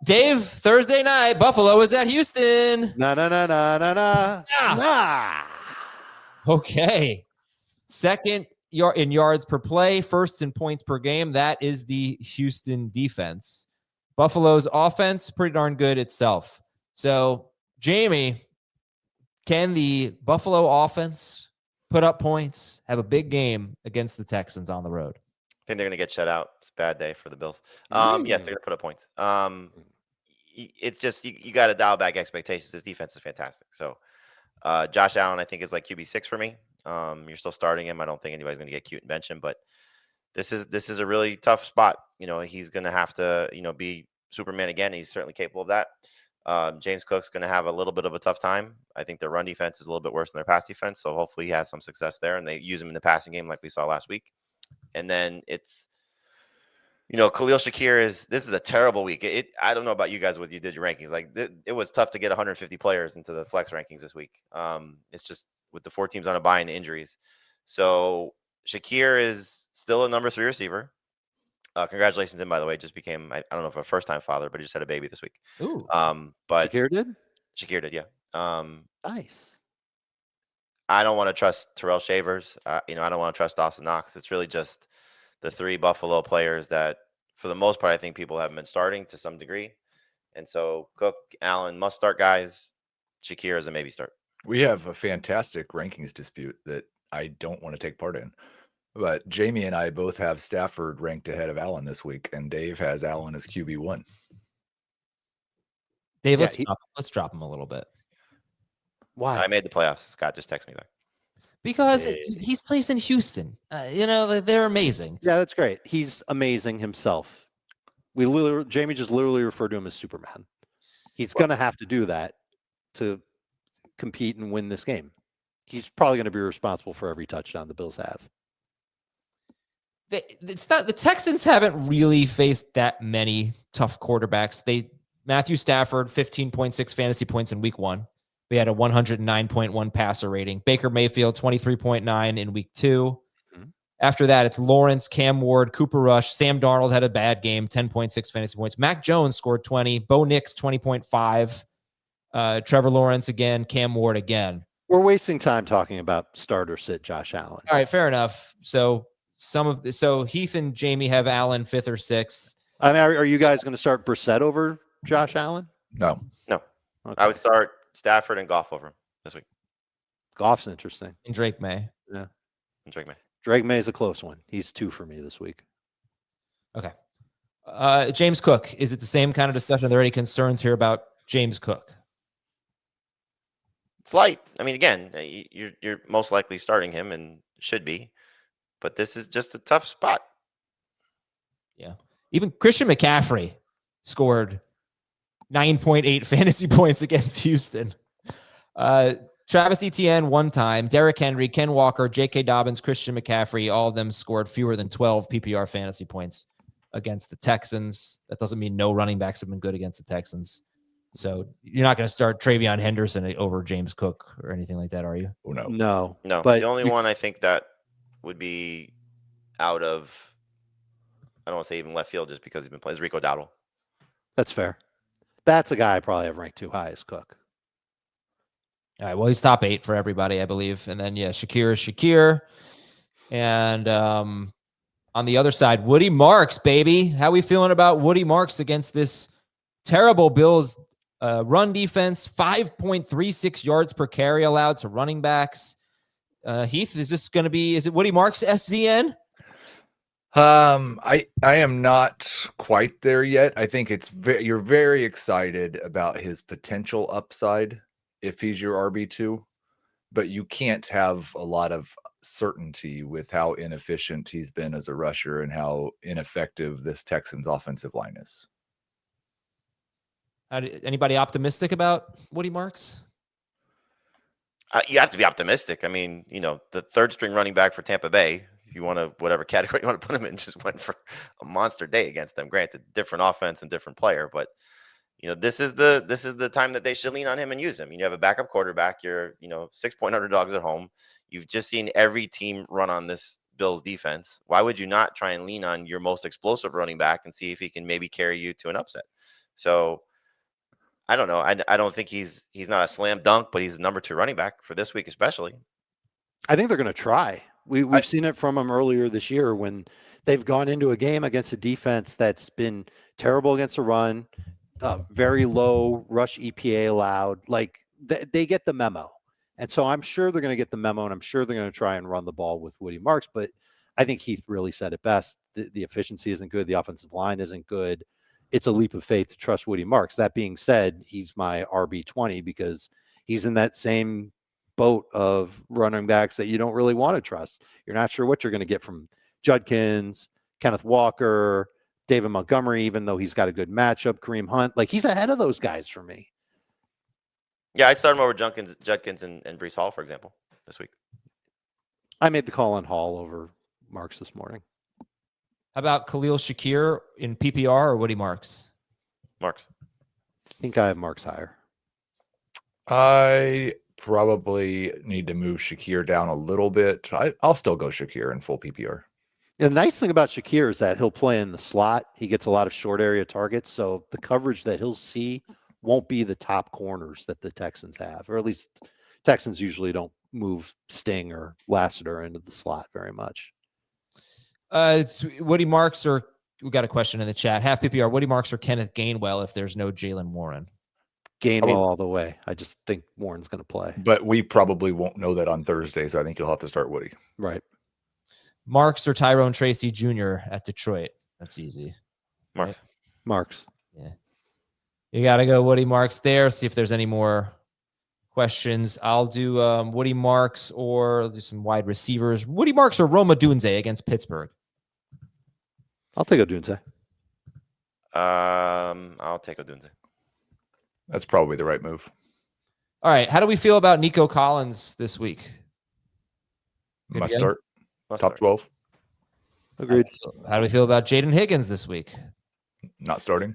Dave, Thursday night, Buffalo is at Houston. Nah. Okay. Second in yards per play, first in points per game. That is the Houston defense. Buffalo's offense, pretty darn good itself. So, Jamie, can the Buffalo offense put up points, have a big game against the Texans on the road? I think they're going to get shut out. It's a bad day for the Bills. Yes, they're going to put up points. It's just you got to dial back expectations. This defense is fantastic. So Josh Allen, I think, is like QB6 for me. You're still starting him. I don't think anybody's going to get cute and bench him, but this is a really tough spot. He's going to have to be Superman again. He's certainly capable of that. James Cook's going to have a little bit of a tough time. I think their run defense is a little bit worse than their pass defense, so hopefully he has some success there, and they use him in the passing game like we saw last week. And then it's Khalil Shakir this is a terrible week. I don't know about you guys, what you did your rankings. Like it was tough to get 150 players into the flex rankings this week. It's just with the 4 teams on a bye and the injuries. So Shakir is still a number 3 receiver. Congratulations to him, by the way. Just became, I don't know if a first-time father, but he just had a baby this week. Ooh. But Shakir did? Shakir did, yeah. Nice. I don't want to trust Terrell Shavers. I don't want to trust Dawson Knox. It's really just the 3 Buffalo players that, for the most part, I think people have been starting to some degree. And so Cook, Allen must start guys. Shakir is a maybe start. We have a fantastic rankings dispute that I don't want to take part in. But Jamie and I both have Stafford ranked ahead of Allen this week, and Dave has Allen as QB1. Dave, let's drop him a little bit. Why? I made the playoffs. Scott just texted me back. Because he's placed in Houston. They're amazing. Yeah, that's great. He's amazing himself. Jamie just literally referred to him as Superman. He's going to have to do that to compete and win this game. He's probably going to be responsible for every touchdown the Bills have. The Texans haven't really faced that many tough quarterbacks. Matthew Stafford, 15.6 fantasy points in week 1. We had a 109.1 passer rating. Baker Mayfield, 23.9 in week 2. Mm-hmm. After that, it's Lawrence, Cam Ward, Cooper Rush. Sam Darnold had a bad game, 10.6 fantasy points. Mac Jones scored 20. Bo Nix, 20.5. Trevor Lawrence again. Cam Ward again. We're wasting time talking about start or sit Josh Allen. All right, fair enough. So Heath and Jamie have Allen 5th or 6th. I mean, are you guys going to start Brissett over Josh Allen? No. Okay. I would start Stafford and Goff over him this week. Goff's interesting. And Drake May. Yeah. And Drake May. Drake May is a close one. He's 2 for me this week. Okay. James Cook. Is it the same kind of discussion? Are there any concerns here about James Cook? Slight. I mean, again, you're most likely starting him and should be, but this is just a tough spot. Yeah. Even Christian McCaffrey scored 9.8 fantasy points against Houston. Travis Etienne 1 time, Derrick Henry, Ken Walker, J.K. Dobbins, Christian McCaffrey, all of them scored fewer than 12 PPR fantasy points against the Texans. That doesn't mean no running backs have been good against the Texans. So you're not going to start Travion Henderson over James Cook or anything like that, are you? Oh, no. No. But the only one I think that would be out of, I don't want to say even left field just because he's been playing, is Rico Dowdle. That's fair. That's a guy I probably have ranked too high as Cook. All right. Well, he's top 8 for everybody, I believe. And then, Shakir is Shakir. And on the other side, Woody Marks, baby. How we feeling about Woody Marks against this terrible Bills run defense? 5.36 yards per carry allowed to running backs. Heath, is it Woody Marks SZN? I am not quite there yet. I think you're very excited about his potential upside if he's your RB2, but you can't have a lot of certainty with how inefficient he's been as a rusher and how ineffective this Texans offensive line is. Anybody optimistic about Woody Marks? You have to be optimistic. I mean, the 3rd string running back for Tampa Bay, if you want to, whatever category you want to put him in, just went for a monster day against them. Granted, different offense and different player, but this is the time that they should lean on him and use him. You have a backup quarterback. You're 6-point underdogs at home. You've just seen every team run on this Bills defense. Why would you not try and lean on your most explosive running back and see if he can maybe carry you to an upset? So I don't know. I don't think he's not a slam dunk, but he's number 2 running back for this week, especially. I think they're going to try. We've seen it from them earlier this year when they've gone into a game against a defense that's been terrible against the run, very low rush EPA allowed. Like they get the memo. And so I'm sure they're going to get the memo, and I'm sure they're going to try and run the ball with Woody Marks. But I think Heath really said it best. The efficiency isn't good. The offensive line isn't good. It's a leap of faith to trust Woody Marks. That being said, he's my RB20 because he's in that same boat of running backs that you don't really want to trust. You're not sure what you're going to get from Judkins, Kenneth Walker, David Montgomery, even though he's got a good matchup, Kareem Hunt. Like, he's ahead of those guys for me. Yeah, I'd start him over Judkins and Brees Hall, for example, this week. I made the call on Hall over Marks this morning. How about Khalil Shakir in PPR or Woody Marks? Marks. I think I have Marks higher. I probably need to move Shakir down a little bit. I'll still go Shakir in full PPR. And the nice thing about Shakir is that he'll play in the slot. He gets a lot of short area targets, so the coverage that he'll see won't be the top corners that the Texans have, or at least Texans usually don't move Sting or Lassiter into the slot very much. It's Woody Marks, or we got a question in the chat. Half PPR, Woody Marks or Kenneth Gainwell if there's no Jalen Warren? Gainwell all the way. I just think Warren's going to play. But we probably won't know that on Thursday, so I think you'll have to start Woody. Right. Marks or Tyrone Tracy Jr. at Detroit? That's easy. Marks. Right? Marks. Yeah. You got to go Woody Marks there. See if there's any more questions. I'll do Woody Marks, or I'll do some wide receivers. Woody Marks or Roma Dunze against Pittsburgh? I'll take Odunze. I'll take Odunze. That's probably the right move. All right. How do we feel about Nico Collins this week? Good Must game? start. Must Top start. 12. Agreed. How do we feel about Jaden Higgins this week? Not starting.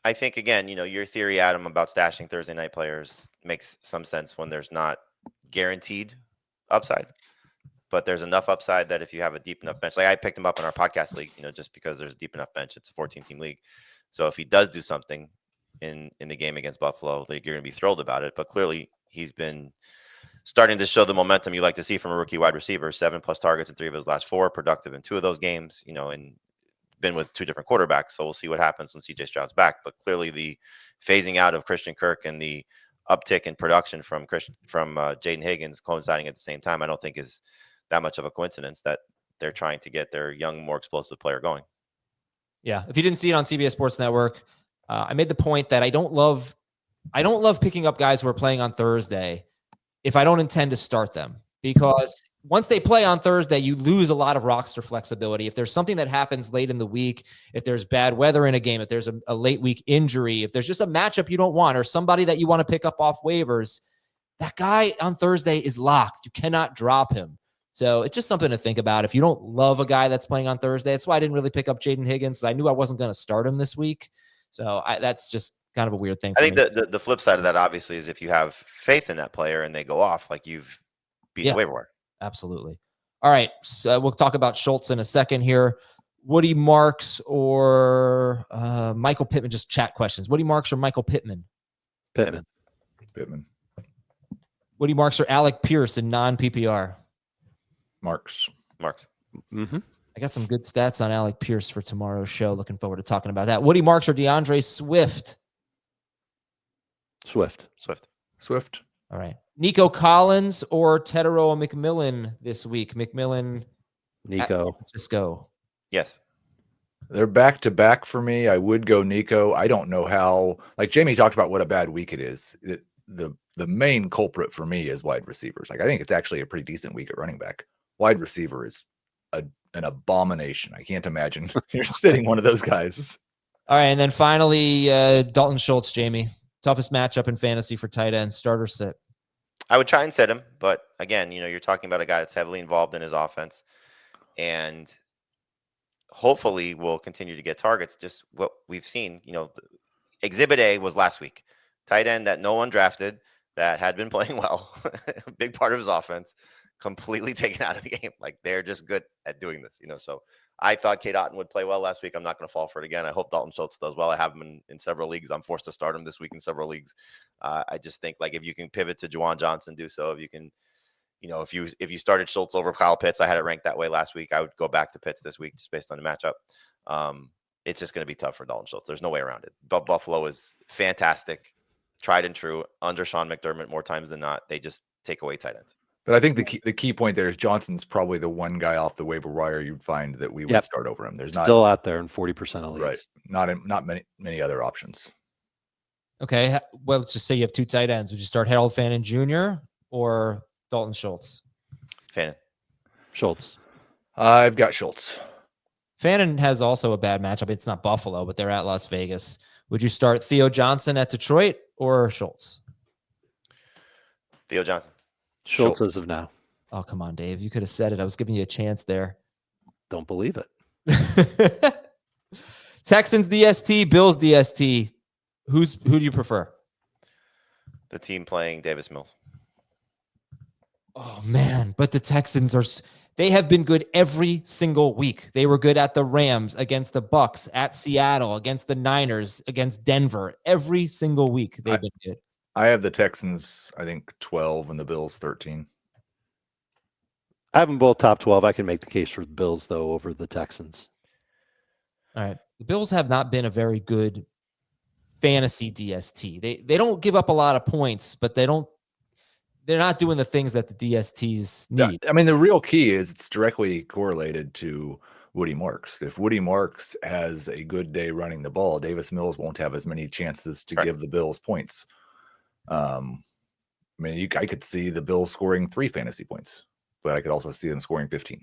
I think, again, your theory, Adam, about stashing Thursday night players makes some sense when there's not guaranteed upside. But there's enough upside that if you have a deep enough bench, like I picked him up in our podcast league, just because there's a deep enough bench. It's a 14-team league. So if he does do something in the game against Buffalo, like, you're going to be thrilled about it. But clearly he's been starting to show the momentum you like to see from a rookie wide receiver. 7+ targets in 3 of his last 4, productive in 2 of those games, and been with 2 different quarterbacks. So we'll see what happens when CJ Stroud's back. But clearly the phasing out of Christian Kirk and the uptick in production from Jaden Higgins coinciding at the same time, I don't think is that much of a coincidence that they're trying to get their young, more explosive player going. Yeah. If you didn't see it on CBS Sports Network, I made the point that I don't love picking up guys who are playing on Thursday if I don't intend to start them, because once they play on Thursday, you lose a lot of roster flexibility. If there's something that happens late in the week, if there's bad weather in a game, if there's a late week injury, if there's just a matchup you don't want, or somebody that you want to pick up off waivers, that guy on Thursday is locked. You cannot drop him. So it's just something to think about. If you don't love a guy that's playing on Thursday, that's why I didn't really pick up Jaden Higgins. I knew I wasn't going to start him this week. So that's just kind of a weird thing. I think the flip side of that, obviously, is if you have faith in that player and they go off, like, you've beat the waiver wire. Absolutely. All right. So we'll talk about Schultz in a second here. Woody Marks or Michael Pittman? Just chat questions. Woody Marks or Michael Pittman? Pittman. Woody Marks or Alec Pierce in non-PPR? Marks. Mm-hmm. I got some good stats on Alec Pierce for tomorrow's show. Looking forward to talking about that. Woody Marks or DeAndre Swift? Swift. All right. Nico Collins or Teteroa McMillan this week? McMillan, Nico. at San Francisco. Yes. They're back to back for me. I would go Nico. I don't know how. Like Jamie talked about what a bad week it is. The main culprit for me is wide receivers. Like, I think it's actually a pretty decent week at running back. Wide receiver is an abomination. I can't imagine you're sitting one of those guys. All right. And then finally, Dalton Schultz, Jamie. Toughest matchup in fantasy for tight end, starter sit. I would try and sit him, but again, you're talking about a guy that's heavily involved in his offense and hopefully will continue to get targets. Just what we've seen, Exhibit A was last week. Tight end that no one drafted, that had been playing well, a big part of his offense, completely taken out of the game. Like, they're just good at doing this, So I thought Kate Otten would play well last week. I'm not going to fall for it again. I hope Dalton Schultz does well. I have him in several leagues. I'm forced to start him this week in several leagues. I just think like if you can pivot to Juwan Johnson, do so. If you can, if you started Schultz over Kyle Pitts, I had it ranked that way last week. I would go back to Pitts this week just based on the matchup. It's just going to be tough for Dalton Schultz. There's no way around it. But Buffalo is fantastic, tried and true under Sean McDermott more times than not. They just take away tight ends. But I think the key point there is Johnson's probably the one guy off the waiver wire you'd find that we would start over him. There's not still out there in 40% of leagues. Right. Not many other options. Okay. Well, let's just say you have two tight ends. Would you start Harold Fannin Jr. or Dalton Schultz? Fannin. Schultz. I've got Schultz. Fannin has also a bad matchup. It's not Buffalo, but they're at Las Vegas. Would you start Theo Johnson at Detroit or Schultz? Theo Johnson. Schultz as of now. Oh, come on, Dave. You could have said it. I was giving you a chance there. Don't believe it. Texans DST, Bills DST. Who do you prefer? The team playing Davis Mills. Oh, man. But the Texans they have been good every single week. They were good at the Rams, against the Bucks, at Seattle, against the Niners, against Denver. Every single week they've been good. I have the Texans, I think 12 and the Bills 13. I have them both top 12. I can make the case for the Bills, though, over the Texans. All right. The Bills have not been a very good fantasy DST. They don't give up a lot of points, but they're not doing the things that the DSTs need. Yeah, I mean, the real key is it's directly correlated to Woody Marks. If Woody Marks has a good day running the ball, Davis Mills won't have as many chances to give the Bills points. I mean, I could see the Bills scoring 3 fantasy points, but I could also see them scoring 15.